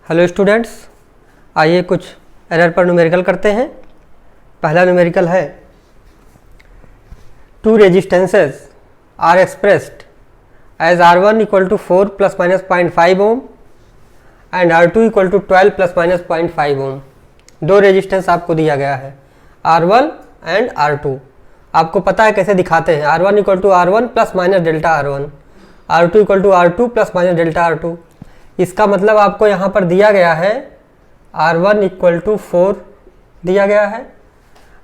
Hello students, आइए कुछ error पर न्यूमेरिकल करते हैं। पहला न्यूमेरिकल है two resistances are expressed as R1 equal to 4 plus minus 0.5 ohm and R2 equal to 12 plus minus 0.5 ohm. दो रेजिस्टेंस आपको दिया गया है R1 एंड R2। आपको पता है कैसे दिखाते हैं। R1 equal to R1 plus minus delta R1, R2 equal to R2 plus minus delta R2। इसका मतलब आपको यहाँ पर दिया गया है R1 इक्वल टू 4 दिया गया है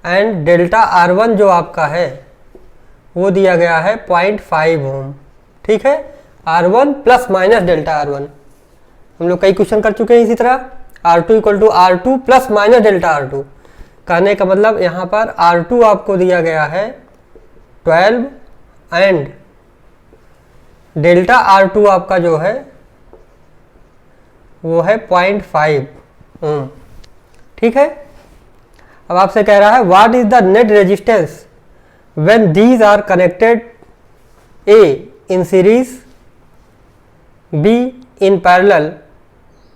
एंड डेल्टा R1 जो आपका है वो दिया गया है 0.5 ओम। ठीक है, R1 plus minus delta R1 हम लोग कई क्वेश्चन कर चुके हैं। इसी तरह R2 equal to R2 plus minus delta R2 कहने का मतलब यहाँ पर R2 आपको दिया गया है 12 एंड डेल्टा R2 आपका जो है वो है 0.5 ओम। ठीक है, अब आपसे कह रहा है what is the net resistance when these are connected A in series B in parallel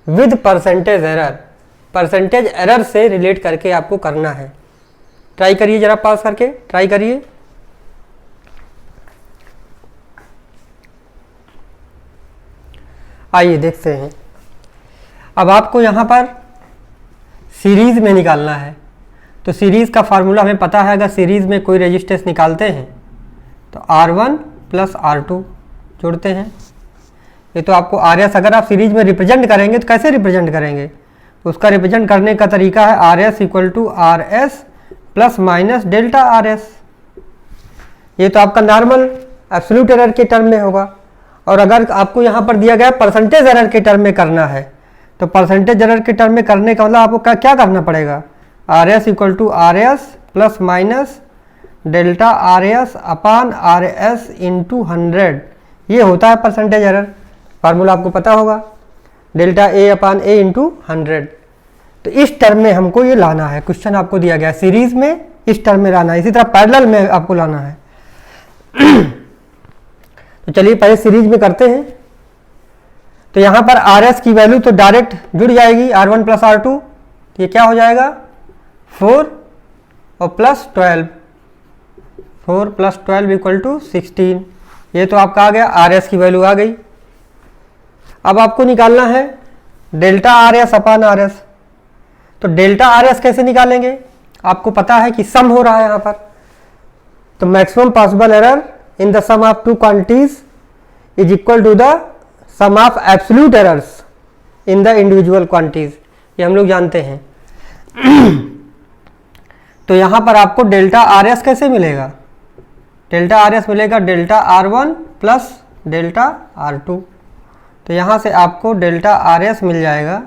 with percentage error. Percentage error से रिलेट करके आपको करना है। ट्राई करिए, जरा पास करके ट्राई करिए। आइए देखते हैं। अब आपको यहाँ पर सीरीज़ में निकालना है, तो सीरीज़ का फार्मूला हमें पता है। अगर सीरीज़ में कोई रेजिस्टेंस निकालते हैं तो R1 प्लस R2 जोड़ते हैं। ये तो आपको RS, अगर आप सीरीज में रिप्रेजेंट करेंगे तो कैसे रिप्रेजेंट करेंगे, उसका रिप्रेजेंट करने का तरीका है RS equal to RS plus minus delta RS। ये तो आपका नॉर्मल एब्सोल्यूट एरर के टर्म में होगा। और अगर आपको यहाँ पर दिया गया परसेंटेज एरर के टर्म में करना है तो परसेंटेज एरर के टर्म में करने का मतलब आपको क्या करना पड़ेगा, RS equal to RS plus minus delta RS upon RS into 100। ये होता है परसेंटेज एरर। फार्मूला आपको पता होगा, delta A upon A into 100। तो इस टर्म में हमको ये लाना है। क्वेश्चन आपको दिया गया है सीरीज में इस टर्म में लाना है, इसी तरह पैरेलल में आपको लाना है। तो चलिए पहले सीरीज में करते हैं। तो यहाँ पर RS की वैल्यू तो डायरेक्ट जुड़ जाएगी R1 प्लस R2। ये क्या हो जाएगा 4 और प्लस 12, 4 प्लस 12 इक्वल टू 16। ये तो आपका आ गया, RS की वैल्यू आ गई। अब आपको निकालना है डेल्टा RS अपान RS। तो डेल्टा RS कैसे निकालेंगे, आपको पता है कि सम हो रहा है यहाँ पर। तो maximum possible error in the sum of two quantities is equal to the sum of absolute errors in the individual quantities. ये हम लोग जानते हैं। तो यहाँ पर आपको डेल्टा RS कैसे मिलेगा, डेल्टा RS मिलेगा delta R1 plus delta R2। तो यहाँ से आपको डेल्टा RS मिल जाएगा।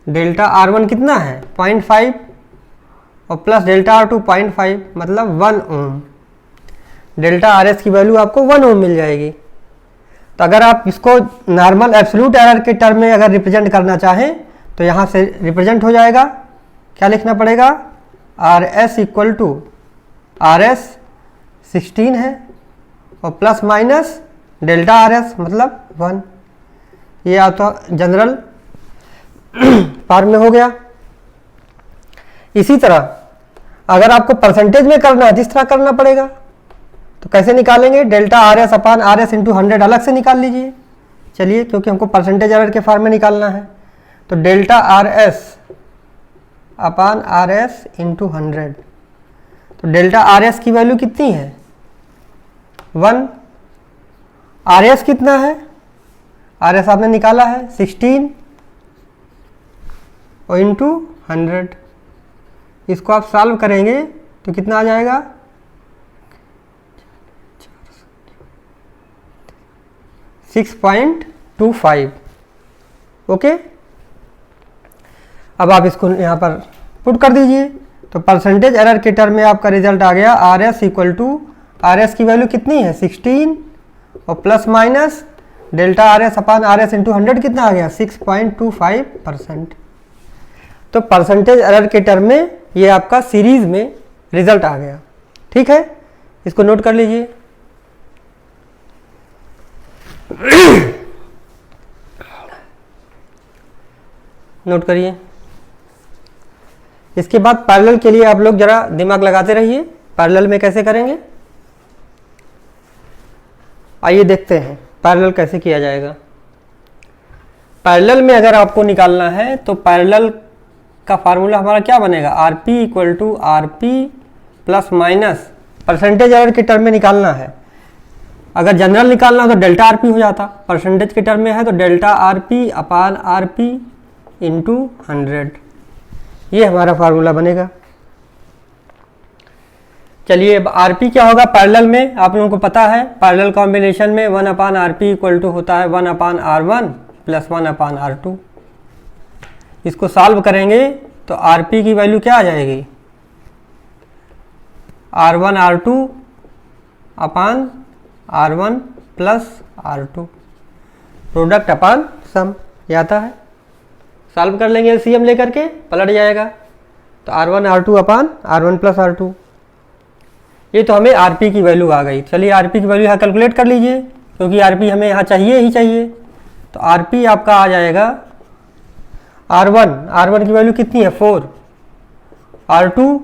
डेल्टा R1 कितना है 0.5 और प्लस डेल्टा R2 0.5 मतलब 1 ओम। डेल्टा RS की वैल्यू आपको 1 ओम मिल जाएगी। तो अगर आप इसको नॉर्मल एब्सोल्यूट एरर के टर्म में अगर रिप्रेजेंट करना चाहें तो यहाँ से रिप्रेजेंट हो जाएगा। क्या लिखना पड़ेगा, RS इक्वल टू RS 16 है और प्लस माइनस डेल्टा RS मतलब 1। ये आपका जनरल फॉर्म में हो गया। इसी तरह अगर आपको परसेंटेज में करना है तो इस तरह करना पड़ेगा। तो कैसे निकालेंगे, delta RS upon RS into 100 अलग से निकाल लीजिए। चलिए, क्योंकि हमको परसेंटेज एरर के फॉर्म में निकालना है। तो delta RS upon RS into 100। तो डेल्टा RS की वैल्यू कितनी है 1। RS कितना है, RS आपने निकाला है 16 और इंटू 100। इसको आप सॉल्व करेंगे तो कितना आ जाएगा 6.25। ओके, अब आप इसको यहाँ पर पुट कर दीजिए। तो परसेंटेज एरर के टर्म में आपका रिजल्ट आ गया RS इक्वल टू, RS की वैल्यू कितनी है 16 और plus minus delta RS upon RS into 100 कितना आ गया 6.25%। तो परसेंटेज एरर के टर्म में ये आपका सीरीज में रिजल्ट आ गया। ठीक है, इसको नोट कर लीजिए। नोट करिए। इसके बाद पैरेलल के लिए आप लोग जरा दिमाग लगाते रहिए, पैरेलल में कैसे करेंगे। आइए देखते हैं पैरेलल कैसे किया जाएगा। पैरेलल में अगर आपको निकालना है तो पैरेलल का फार्मूला हमारा क्या बनेगा, R P equal to R P plus minus percentage error के टर्म में निकालना है। अगर जनरल निकालना हो तो डेल्टा आर पी हो जाता, परसेंटेज के टर्म में है तो delta R P upon R P into 100, ये हमारा फार्मूला बनेगा। चलिए अब आर पी क्या होगा पैरेलल में, आप लोगों को पता है पैरेलल कॉम्बिनेशन में 1 upon R P equal to होता है 1 upon R one plus 1 upon R two. इसको सॉल्व करेंगे तो आर पी की वैल्यू क्या आ जाएगी, R one R two upon R one plus R two, product upon sum, ये आता है। सॉल्व कर लेंगे एलसीएम लेकर के, पलट जाएगा तो R one R two upon R one plus R two. ये तो हमें आरपी की वैल्यू आ गई। चलिए आरपी की वैल्यू यहाँ कैलकुलेट कर लीजिए, क्योंकि आरपी हमें यहाँ चाहिए ही चाहिए। तो आरपी आपका आ जाएगा आर वन की वैल्यू कितनी है 4, R two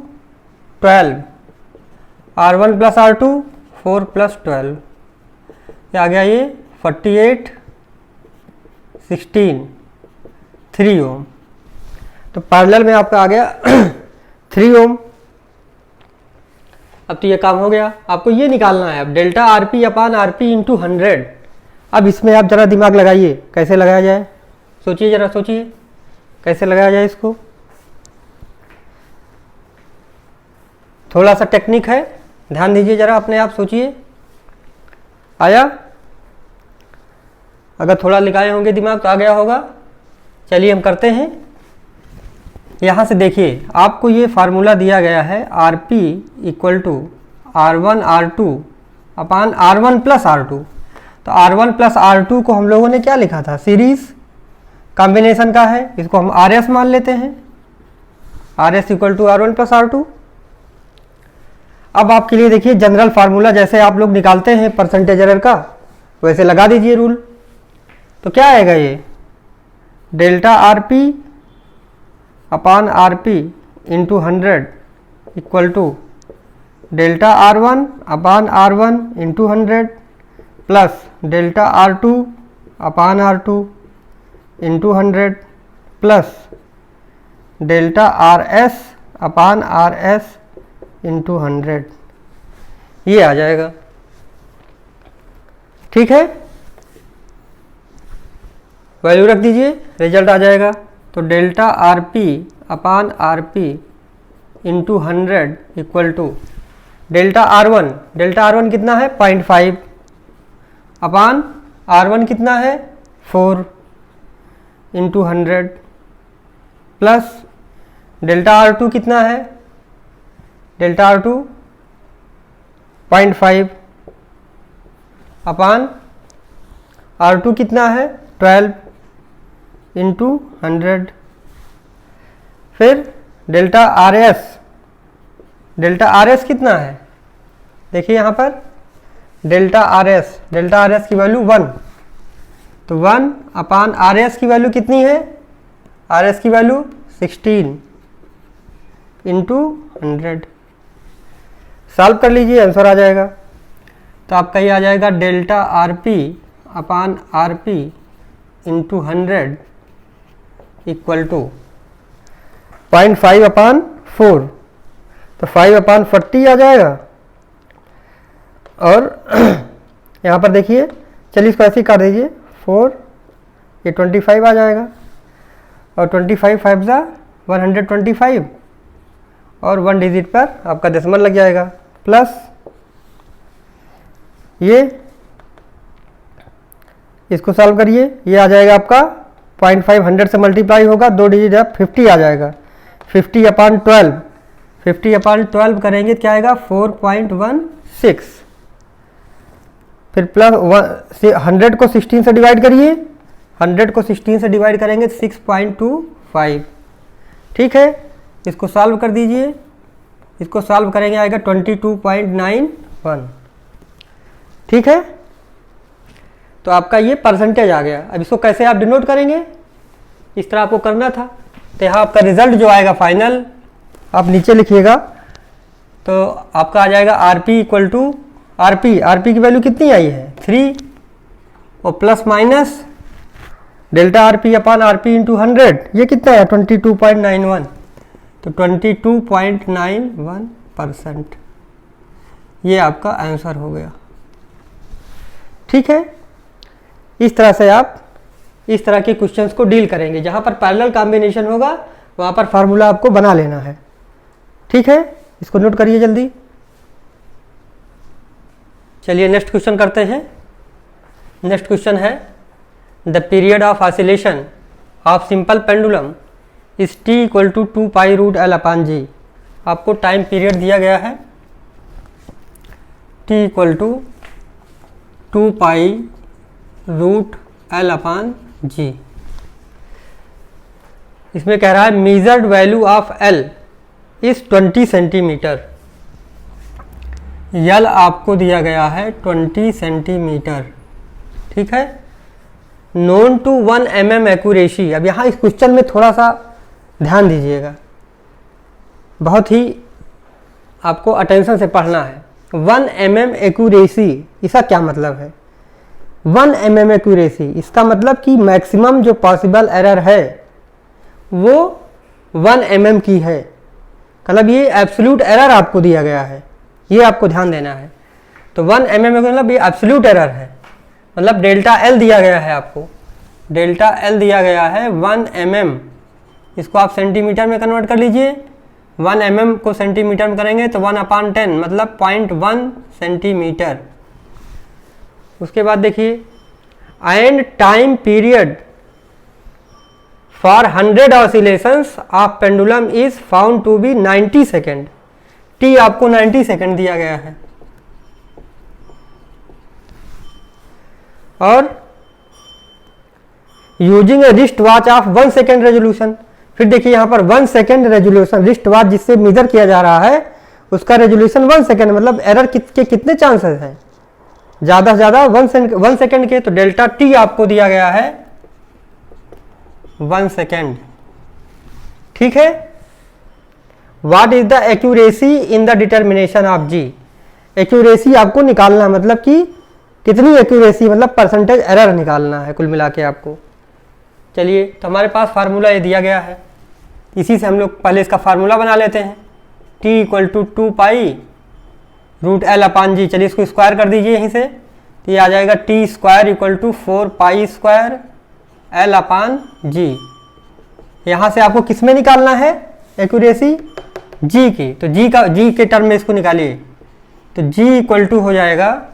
12, R one plus R two 4 प्लस 12, आ गया ये 48 16 3 ओम। तो पैरेलल में आपका आ गया 3 ओम। अब तो ये काम हो गया, आपको ये निकालना है अब delta R P upon R P into 100। अब इसमें आप जरा दिमाग लगाइए, कैसे लगाया जाए, सोचिए जरा, सोचिए कैसे लगाया जाए इसको। थोड़ा सा टेक्निक है, ध्यान दीजिए जरा, अपने आप सोचिए। आया? अगर थोड़ा लगाए होंगे दिमाग तो आ गया होगा। चलिए हम करते हैं। यहाँ से देखिए आपको ये फार्मूला दिया गया है R P equal to R one R two upon R one plus R two. तो R one plus R two को हम लोगों ने क्या लिखा था, सीरीज कॉम्बिनेशन का है, इसको हम आर एस मान लेते हैं, R S equal to R one plus R two. अब आपके लिए देखिए जनरल फार्मूला जैसे आप लोग निकालते हैं परसेंटेज एरर का, वैसे लगा दीजिए रूल। तो क्या आएगा ये, delta R P upon R P into 100 equal to delta R one upon R one into 100 plus delta R two upon R two into 100 plus delta R S upon R S into 100, ये आ जाएगा। ठीक है, value रख दीजिए, result आ जाएगा। तो delta R P upon R P into 100 equal to delta R one कितना है 0.5 अपान आर वन कितना है 4 into 100 plus delta R two कितना है, delta R two 0.5 upon R two कितना है 12 इंटू 100। फिर डेल्टा आर एस कितना है, देखिए यहाँ पर डेल्टा आर एस की वैल्यू 1, तो 1 अपान आर एस की वैल्यू कितनी है, आर एस की वैल्यू 16 इंटू 100। सॉल्व कर लीजिए, आंसर आ जाएगा। तो आपका ये आ जाएगा delta R P upon R P into 100 equal to 0.5 upon 4, तो 5 अपान 40 आ जाएगा। और यहाँ पर देखिए, चलिए इसको ऐसे ही कर दीजिए 4, ये 25 आ जाएगा, और 25 5 जा 125, और 1 डिजिट पर आपका डेसिमल लग जाएगा, प्लस ये इसको सॉल्व करिए, ये आ जाएगा आपका 0.5 100 से मल्टीप्लाई होगा, 2 डिजिट है 50 आ जाएगा, 50 अपान 12, 50 अपान 12 करेंगे क्या आएगा 4.16। फिर प्लस 100 को 16 से डिवाइड करिए, 100 को 16 से डिवाइड करेंगे 6.25। ठीक है, इसको सॉल्व कर दीजिए, इसको सॉल्व करेंगे आएगा 22.91। ठीक है, तो आपका ये परसेंटेज आ गया। अब इसको कैसे आप डिनोट करेंगे, इस तरह आपको करना था। तो यहाँ आपका रिजल्ट जो आएगा फाइनल, आप नीचे लिखिएगा, तो आपका आ जाएगा आरपी इक्वल टू आरपी की वैल्यू कितनी आई है 3 और प्लस माइनस डेल्टा आरपी अपान आरपी इंटू 100, ये कितना है 22.91, तो 22.91%, ये आपका आंसर हो गया। ठीक है, इस तरह से आप इस तरह के क्वेश्चंस को डील करेंगे। जहाँ पर पैरेलल कॉम्बिनेशन होगा वहाँ पर फार्मूला आपको बना लेना है। ठीक है, इसको नोट करिए जल्दी। चलिए नेक्स्ट क्वेश्चन करते हैं। नेक्स्ट क्वेश्चन है the period of oscillation of simple pendulum is T equal to 2 pi root L upon g. आपको टाइम पीरियड दिया गया है T equal to 2 pi root L upon g. इसमें कह रहा है measured value of L is 20 centimeter. L आपको दिया गया है 20 सेंटीमीटर। ठीक है, नोन टू 1 mm एक्यूरेसी। अब यहाँ इस क्वेश्चन में थोड़ा सा ध्यान दीजिएगा, बहुत ही आपको अटेंशन से पढ़ना है। 1 mm एक्यूरेसी, इसका क्या मतलब है? 1 mm एक्यूरेसी, इसका मतलब कि मैक्सिमम जो पॉसिबल एरर है वो 1 mm की है। मतलब ये एब्सोल्यूट एरर आपको दिया गया है, ये आपको ध्यान देना है। तो 1 mm मतलब ये एब्सोल्यूट एरर है, मतलब डेल्टा एल दिया गया है आपको, डेल्टा एल दिया गया है 1 mm। इसको आप सेंटीमीटर में कन्वर्ट कर लीजिए। 1 mm को सेंटीमीटर में करेंगे तो 1/10 मतलब 0.1 सेंटीमीटर। उसके बाद देखिए and time period for 100 oscillations of pendulum is found to be 90 second. T आपको 90 सेकेंड दिया गया है। और using a wrist watch of 1 second resolution. फिर देखिए यहाँ पर 1 सेकेंड रेजोल्यूशन, रिस्ट वॉच जिससे मेजर किया जा रहा है उसका रेजोल्यूशन 1 सेकेंड, मतलब एरर के कितने चांसेस हैं? ज़्यादा से ज़्यादा 1 सेकेंड के। तो डेल्टा टी आपको दिया गया है 1 सेकेंड। ठीक है, what is the accuracy in the determination of G. Accuracy आपको निकालना है, मतलब कि कितनी एक्यूरेसी, मतलब परसेंटेज एरर निकालना है कुल मिला के आपको। चलिए, तो हमारे पास फार्मूला ये दिया गया है, इसी से हम लोग पहले इसका फार्मूला बना लेते हैं। T equal to 2 pi root L upon g. चलिए इसको स्क्वायर कर दीजिए यहीं से, तो ये आ जाएगा T square equal to 4 pi square L upon g. यहाँ से आपको किस में निकालना है एक्यूरेसी? जी की। तो जी के टर्म में इसको निकालिए, तो जी इक्वल टू हो जाएगा,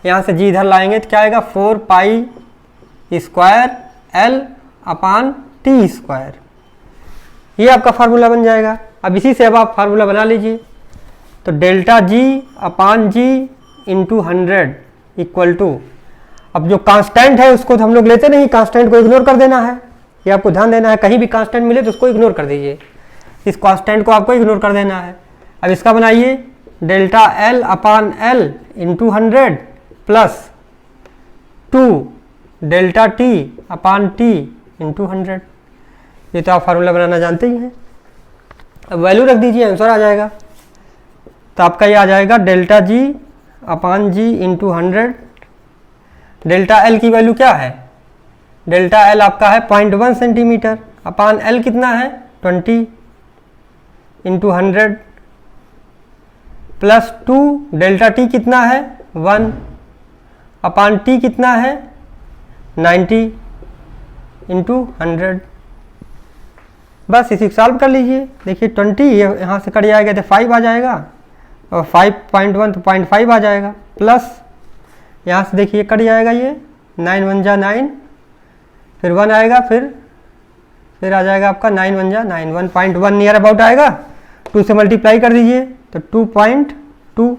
यहाँ से जी इधर लाएंगे तो क्या आएगा 4 pi square L upon T square. ये आपका फार्मूला बन जाएगा। अब इसी से अब आप फार्मूला बना लीजिए, तो delta G upon G into 100 equal to, अब जो कांस्टेंट है उसको तो हम लोग लेते नहीं, कांस्टेंट को इग्नोर कर देना है। ये आपको ध्यान देना है, कहीं भी कांस्टेंट मिले तो उसको इग्नोर कर दीजिए, इस कांस्टेंट को आपको इग्नोर कर देना है। अब इसका बनाइए delta L upon L into 100 plus 2 delta T upon T into 100। ये तो आप फार्मूला बनाना जानते ही हैं। अब वैल्यू रख दीजिए, आंसर आ जाएगा। तो आपका ये आ जाएगा delta G upon G into 100। Delta L की वैल्यू क्या है? डेल्टा एल आपका है 0.1 सेंटीमीटर अपान एल कितना है 20 इंटू 100 प्लस 2 डेल्टा टी कितना है 1 अपान टी कितना है 90 इंटू 100। बस इसी सॉल्व कर लीजिए। देखिए 20 ये यहाँ से कट जाएगा तो 5 आ जाएगा, और 5.1 तो 0.5 आ जाएगा, प्लस यहाँ से देखिए कट जाएगा, ये 9 1 जा 9, फिर 1 आएगा, फिर आ जाएगा आपका 9 1 जा 9, 1.1 नियर अबाउट आएगा। 2 से मल्टीप्लाई कर दीजिए तो 2.2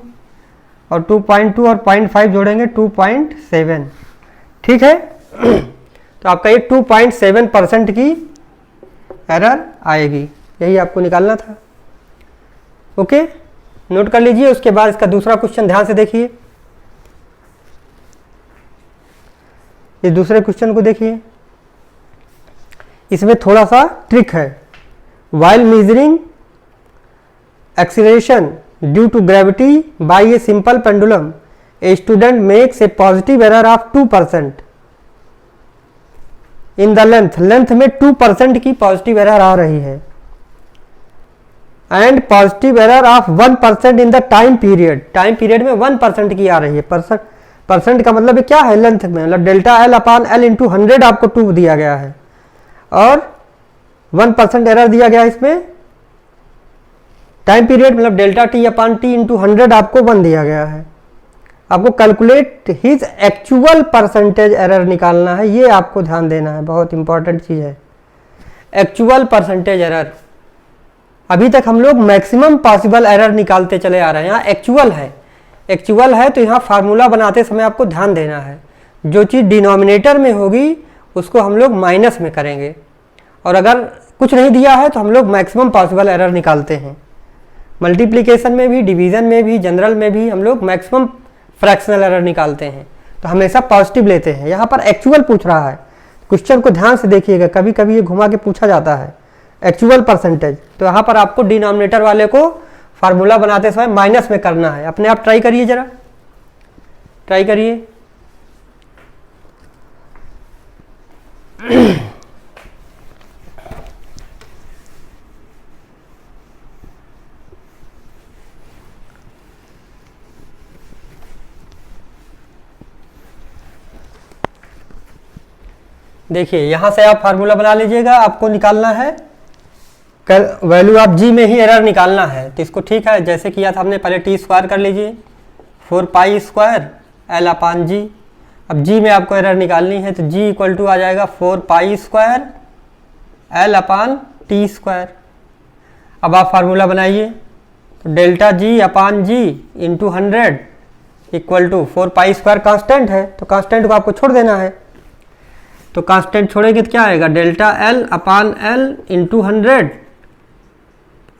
और 2.2 और 0.5 जोड़ेंगे 2.7। ठीक है, तो आपका ये 2.7% की एरर आएगी, यही आपको निकालना था। ओके, नोट कर लीजिए। उसके बाद इसका दूसरा क्वेश्चन ध्यान से देखिए। इस दूसरे क्वेश्चन को देखिए, इसमें थोड़ा सा ट्रिक है। While measuring acceleration due to gravity by a simple pendulum a student makes a positive error of 2% in the length में 2% की पॉजिटिव एरर आ रही है and positive error of 1% in the time period में 1% की आ रही है। परसेंट का मतलब क्या है लेंथ में, मतलब delta L upon L into 100 आपको 2 दिया गया है और 1% एरर दिया गया है इसमें टाइम पीरियड, मतलब delta T upon T into 100 आपको 1 दिया गया है। आपको calculate his actual percentage error निकालना है, ये आपको ध्यान देना है, बहुत इंपॉर्टेंट चीज़ है एक्चुअल परसेंटेज एरर। अभी तक हम लोग मैक्सिमम पॉसिबल एरर निकालते चले आ रहे हैं, यहाँ एक्चुअल है तो यहाँ फार्मूला बनाते समय आपको ध्यान देना है, जो चीज़ डिनोमिनेटर में होगी उसको हम लोग माइनस में करेंगे और अगर कुछ नहीं दिया है तो हम लोग मैक्सिमम पॉसिबल एरर निकालते हैं। मल्टीप्लिकेशन में भी, डिवीज़न में भी, जनरल में भी हम लोग मैक्सिमम फ्रैक्शनल एरर निकालते हैं, तो हमेशा पॉजिटिव लेते हैं। यहाँ पर एक्चुअल पूछ रहा है, क्वेश्चन को ध्यान से देखिएगा, कभी कभी ये घुमा के पूछा जाता है एक्चुअल परसेंटेज, तो यहाँ पर आपको डिनोमिनेटर वाले को फार्मूला बनाते समय माइनस में करना है। अपने आप ट्राई करिए, जरा ट्राई करिए। देखिए यहाँ से आप फार्मूला बना लीजिएगा, आपको निकालना है वैल्यू ऑफ जी में ही एरर निकालना है। तो इसको ठीक है जैसे किया था हमने, पहले टी स्क्वायर कर लीजिए 4 पाई स्क्वायर एल अपान जी। अब जी में आपको एरर निकालनी है तो जी इक्वल टू आ जाएगा 4 pi square L upon T square. अब आप फार्मूला बनाइए, तो delta G upon G into 100 equal to 4 pi square constant है, तो कांस्टेंट को आपको छोड़ देना है, तो कांस्टेंट छोड़ेंगे तो क्या आएगा delta L upon L into 100।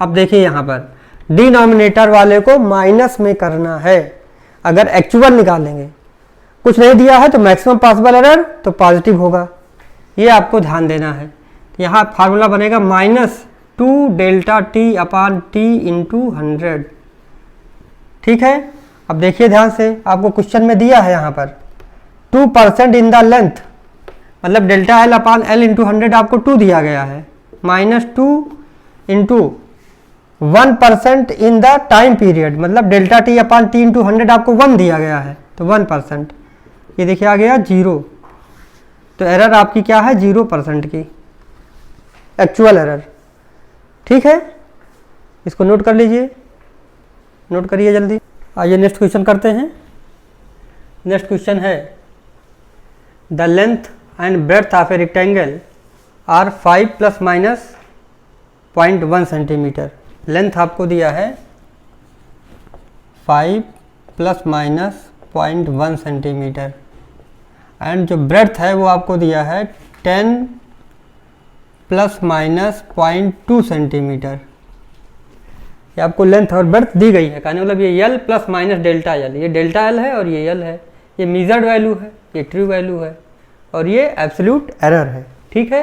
अब देखिए यहाँ पर डिनोमिनेटर वाले को माइनस में करना है अगर एक्चुअल निकालेंगे, कुछ नहीं दिया है तो मैक्सिमम पॉसिबल एरर तो पॉजिटिव होगा, ये आपको ध्यान देना है। यहाँ फार्मूला बनेगा -2 delta T upon T into 100। ठीक है, अब देखिए ध्यान से, आपको क्वेश्चन में दिया है यहाँ पर 2% इन द लेंथ, मतलब delta L upon L into 100 आपको 2 दिया गया है, -2 into 1% in the time period, मतलब delta T upon T into 100 आपको 1 दिया गया है, तो 1%, ये देखिए आ गया 0, तो एरर आपकी क्या है 0% की एक्चुअल एरर। ठीक है, इसको नोट कर लीजिए, नोट करिए जल्दी। आइए नेक्स्ट क्वेश्चन करते हैं। नेक्स्ट क्वेश्चन है the length and breadth of a rectangle are 5 ± 0.1 centimetre. Length आपको दिया है 5 ± 0.1 सेंटीमीटर एंड जो ब्रेड्थ है वो आपको दिया है 10 ± 0.2 सेंटीमीटर। ये आपको लेंथ और ब्रेड्थ दी गई है, कहने मतलब ये यल प्लस माइनस डेल्टा यल, ये डेल्टा एल है और ये यल है, ये मेजर्ड वैल्यू है, ये ट्रू वैल्यू है और ये एब्सोल्यूट एरर है। ठीक है,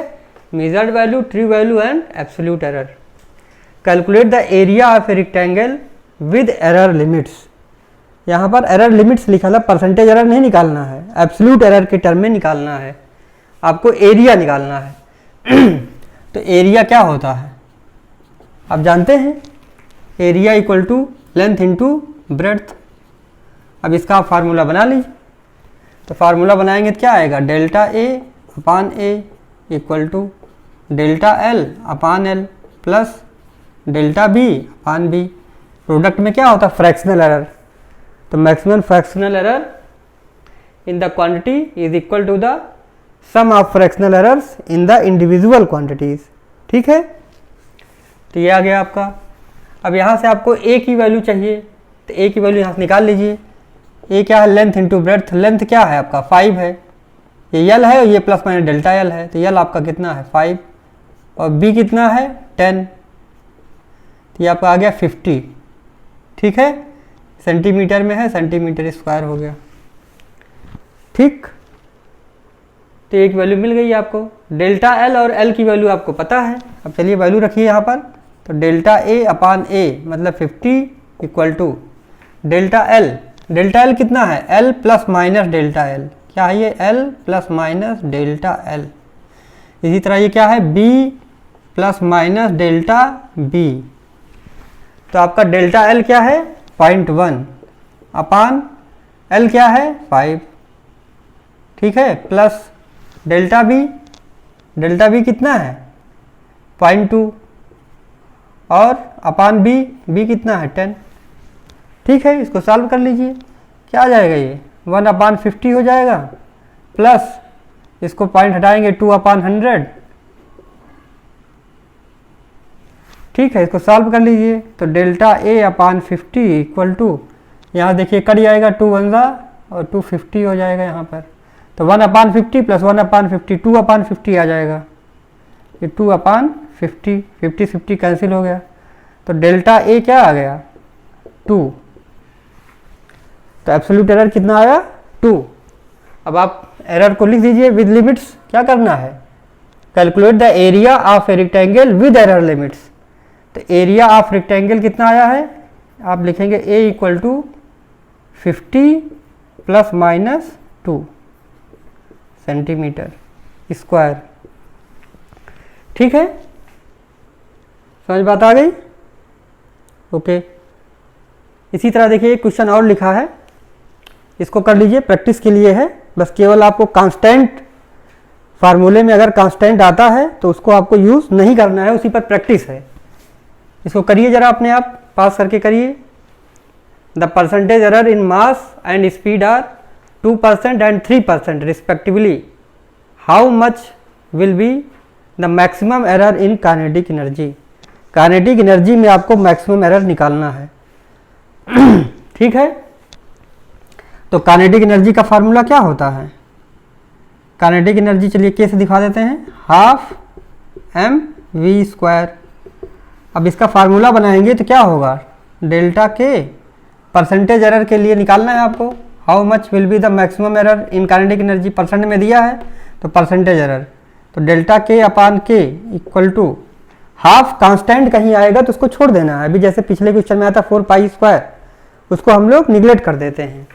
measured value, true value and absolute error. Calculate the area of a rectangle with error limits. यहाँ पर एरर लिमिट्स लिखा है, परसेंटेज एरर नहीं निकालना है, एब्सोल्यूट एरर के टर्म में निकालना है, आपको एरिया निकालना है। तो एरिया क्या होता है आप जानते हैं, area equal to length into breadth. अब इसका आप फार्मूला बना लीजिए, तो फार्मूला बनाएंगे तो क्या आएगा delta A upon A equal to delta L upon L plus delta B upon B. Product में क्या होता है फ्रैक्शनल एरर, तो maximum fractional error in the quantity is equal to the sum of fractional errors in the individual quantities. ठीक है, तो ये आ गया आपका। अब यहाँ से आपको ए की वैल्यू चाहिए, तो ए की वैल्यू यहाँ से निकाल लीजिए। ए क्या है लेंथ इंटू ब्रेड्थ, लेंथ क्या है आपका 5 है, ये यल है और ये प्लस माइनस डेल्टा यल है, तो यल आपका कितना है 5 और बी कितना है 10, तो ये आपका आ गया 50। ठीक है, सेंटीमीटर में है, सेंटीमीटर स्क्वायर हो गया। ठीक, तो एक वैल्यू मिल गई आपको। डेल्टा एल और एल की वैल्यू आपको पता है। अब चलिए वैल्यू रखिए यहाँ पर। तो डेल्टा ए अपान ए मतलब 50 equal to delta L. Delta L कितना है? L plus minus delta L. क्या है ये? L plus minus delta L. इसी तरह ये क्या है? B plus minus delta B. तो आपका डेल्टा एल क्या है? 0.1 अपान एल क्या है? 5। ठीक है, plus delta B. Delta B कितना है? 0.2 और अपान बी। बी कितना है? 10। ठीक है, इसको सॉल्व कर लीजिए। क्या आ जाएगा ये? 1/50 हो जाएगा, प्लस इसको पॉइंट हटाएंगे 2/100। ठीक है, इसको सॉल्व कर लीजिए। तो delta A upon 50 equal to, यहाँ देखिए कट जाएगा 2 1 और 250 हो जाएगा यहाँ पर। तो 1/50 प्लस 1/50 2/50 आ जाएगा। ये 2/50 50 कैंसिल हो गया। तो डेल्टा ए क्या आ गया? 2। तो एब्सोल्यूट एरर कितना आया? 2। अब आप एरर को लिख दीजिए विद लिमिट्स। क्या करना है? Calculate the area of a rectangle with error limits. तो एरिया ऑफ रेक्टेंगल कितना आया है? आप लिखेंगे A equal to 50 plus minus 2 centimeter square. ठीक है, समझ बात आ गई? ओके। इसी तरह देखिए एक क्वेश्चन और लिखा है, इसको कर लीजिए, प्रैक्टिस के लिए है। बस केवल आपको कांस्टेंट फार्मूले में अगर कांस्टेंट आता है तो उसको आपको यूज़ नहीं करना है, उसी पर प्रैक्टिस है। इसको करिए जरा, अपने आप पास करके करिए। The percentage error in mass and speed are 2% and 3% respectively. How much will be the maximum error in kinetic energy? Kinetic energy में आपको मैक्सिमम एरर निकालना है। ठीक है, तो काइनेटिक एनर्जी का फार्मूला क्या होता है? काइनेटिक एनर्जी चलिए कैसे दिखा देते हैं, 12 mv²। अब इसका फार्मूला बनाएंगे तो क्या होगा? डेल्टा के परसेंटेज एरर के लिए निकालना है आपको। How much will be the maximum error in kinetic energy, percent में दिया है तो परसेंटेज एरर। तो डेल्टा के अपान के इक्वल टू हाफ। कांस्टेंट कहीं आएगा तो उसको छोड़ देना है। अभी जैसे पिछले क्वेश्चन में आता 4π², उसको हम लोग निगलेक्ट कर देते हैं।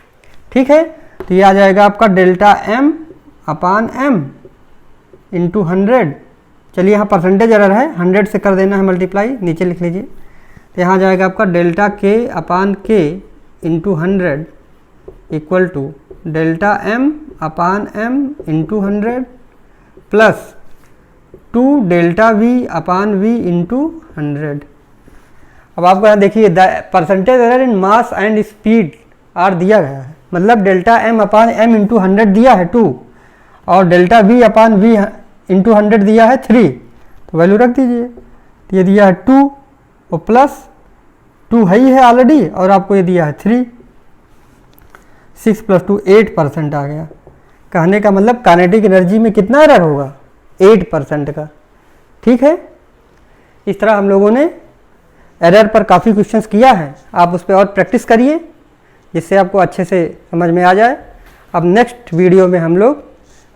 ठीक है, तो ये आ जाएगा आपका delta m upon m into 100। चलिए यहाँ परसेंटेज एरर है, 100 से कर देना है मल्टीप्लाई, नीचे लिख लीजिए। तो यहाँ जाएगा आपका delta K upon K into 100 equal to delta m upon m into 100 plus 2 delta v upon v into 100। अब आपको यहाँ देखिए percentage error in mass and speed are दिया गया है, मतलब delta m upon m into 100 दिया है 2 और delta v upon v into 100 दिया है 3। तो वैल्यू रख दीजिए। तो ये दिया है 2 और प्लस 2 है ही है ऑलरेडी, और आपको ये दिया है 3। 6 प्लस 2 8% आ गया। कहने का मतलब काइनेटिक एनर्जी में कितना एरर होगा? 8% का। ठीक है, इस तरह हम लोगों ने एरर पर काफ़ी क्वेश्चंस किया है। आप उस पर और प्रैक्टिस करिए जिससे आपको अच्छे से समझ में आ जाए। अब नेक्स्ट वीडियो में हम लोग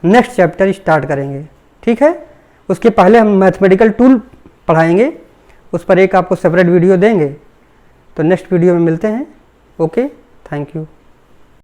नेक्स्ट चैप्टर स्टार्ट करेंगे। ठीक है, उसके पहले हम मैथमेटिकल टूल पढ़ाएंगे, उस पर एक आपको सेपरेट वीडियो देंगे। तो नेक्स्ट वीडियो में मिलते हैं। Okay, thank you.